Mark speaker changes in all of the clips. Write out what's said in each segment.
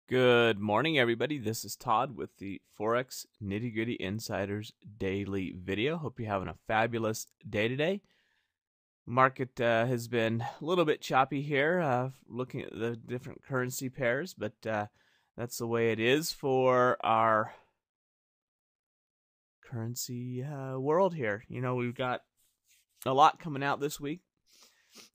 Speaker 1: Good morning, everybody. This is Todd with the Forex Nitty Gritty Insiders Daily Video. Hope you're having a fabulous day today. Market has been a little bit choppy here, looking at the different currency pairs, but that's the way it is for our currency world here. You know, we've got a lot coming out this week.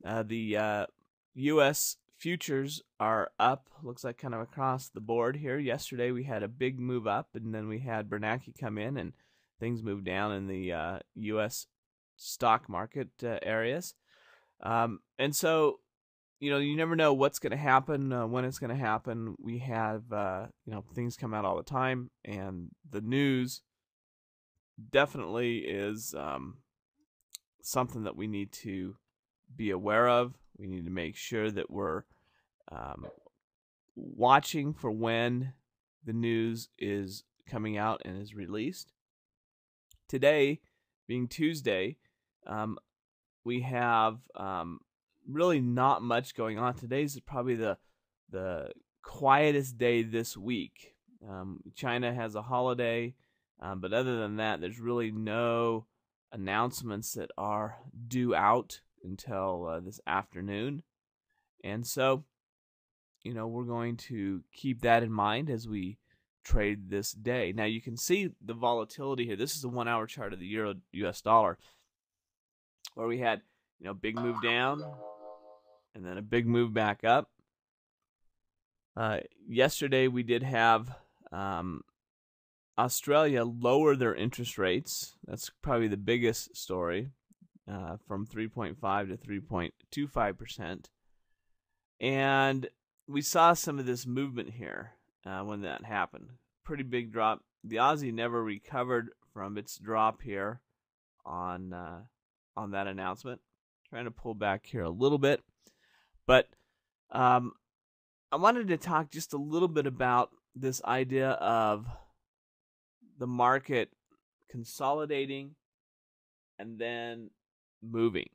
Speaker 1: The U.S. futures are up, looks like kind of across the board here. Yesterday we had a big move up, and then we had Bernanke come in, and things moved down in the U.S. stock market areas. And so, you know, you never know what's going to happen, when it's going to happen. We have, things come out all the time, and the news definitely is something that we need to be aware of. We need to make sure that we're watching for when the news is coming out and is released. Today, being Tuesday, we have really not much going on. Today's probably the quietest day this week. China has a holiday, but other than that, there's really no announcements that are due out until this afternoon. And so, you know, we're going to keep that in mind as we trade this day. Now, you can see the volatility here. This is a 1 hour chart of the euro US dollar, where we had, big move down and then a big move back up. Yesterday we did have Australia lower their interest rates. That's probably the biggest story, from 3.5 to 3.25%. And we saw some of this movement here when that happened. Pretty big drop. The Aussie never recovered from its drop here on that announcement. Trying to pull back here a little bit. But I wanted to talk just a little bit about this idea of the market consolidating and then moving.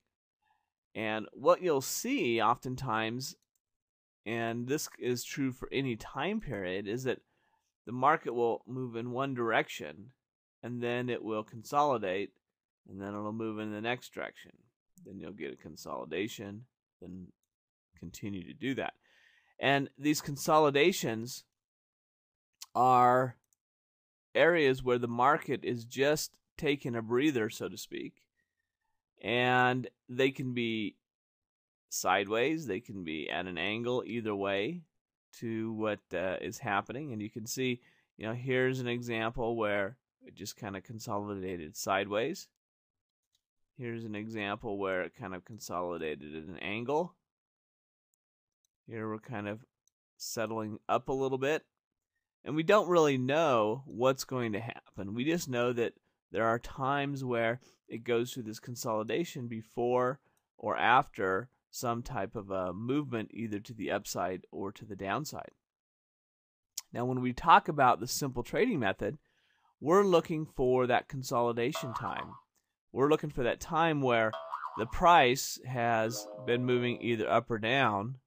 Speaker 1: And what you'll see oftentimes, and this is true for any time period, is that the market will move in one direction, and then it will consolidate, and then it'll move in the next direction. Then you'll get a consolidation, then continue to do that. And these consolidations are areas where the market is just taking a breather, so to speak. And they can be sideways, they can be at an angle, either way to what is happening. And you can see, here's an example where it just kind of consolidated sideways. Here's an example where it kind of consolidated at an angle. Here we're kind of settling up a little bit. And we don't really know what's going to happen. We just know that there are times where it goes through this consolidation before or after some type of a movement, either to the upside or to the downside. Now, when we talk about the simple trading method, we're looking for that consolidation time. We're looking for that time where the price has been moving either up or down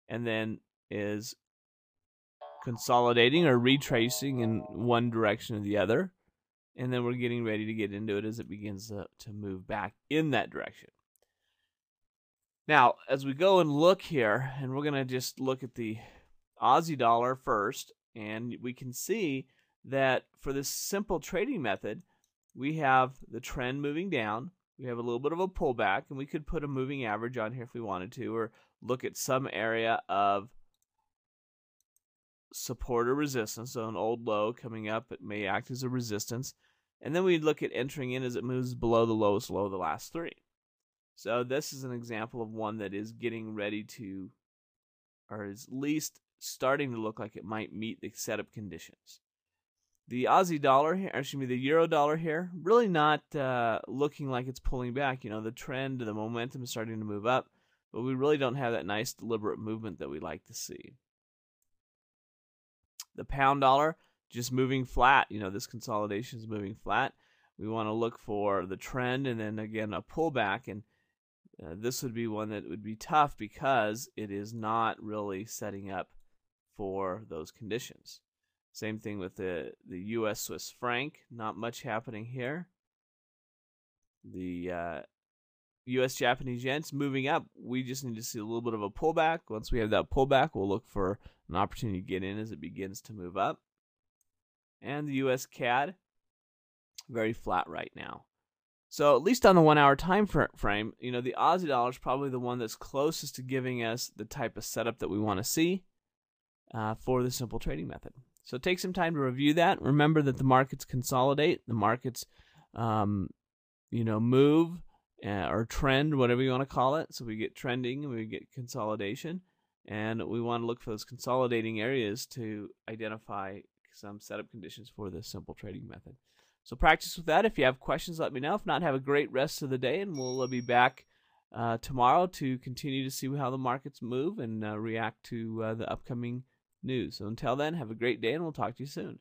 Speaker 1: and then is consolidating or retracing in one direction or the other. And then we're getting ready to get into it as it begins to move back in that direction. Now, as we go and look here, and we're going to just look at the Aussie dollar first, and we can see that for this simple trading method, we have the trend moving down. We have a little bit of a pullback, and we could put a moving average on here if we wanted to, or look at some area of support or resistance. So an old low coming up, it may act as a resistance. And then we look at entering in as it moves below the lowest low of the last three. So this is an example of one that is getting ready to, or is at least starting to look like it might meet the setup conditions. The Aussie dollar here, the euro dollar here, really not looking like it's pulling back. The trend, the momentum is starting to move up, but we really don't have that nice deliberate movement that we like to see. The pound dollar just moving flat. This consolidation is moving flat. We want to look for the trend and then again a pullback, and this would be one that would be tough because it is not really setting up for those conditions. Same thing with the U.S. Swiss franc. Not much happening here. The U.S. Japanese yen's moving up. We just need to see a little bit of a pullback. Once we have that pullback, we'll look for an opportunity to get in as it begins to move up. And the U.S. CAD, very flat right now. So at least on the 1 hour time frame, the Aussie dollar is probably the one that's closest to giving us the type of setup that we want to see for the simple trading method. So take some time to review that. Remember that the markets consolidate, the markets, move or trend, whatever you want to call it. So we get trending and we get consolidation, and we want to look for those consolidating areas to identify some setup conditions for the simple trading method. So practice with that. If you have questions, let me know. If not, have a great rest of the day, and we'll be back tomorrow to continue to see how the markets move and react to the upcoming news. So until then, have a great day, and we'll talk to you soon.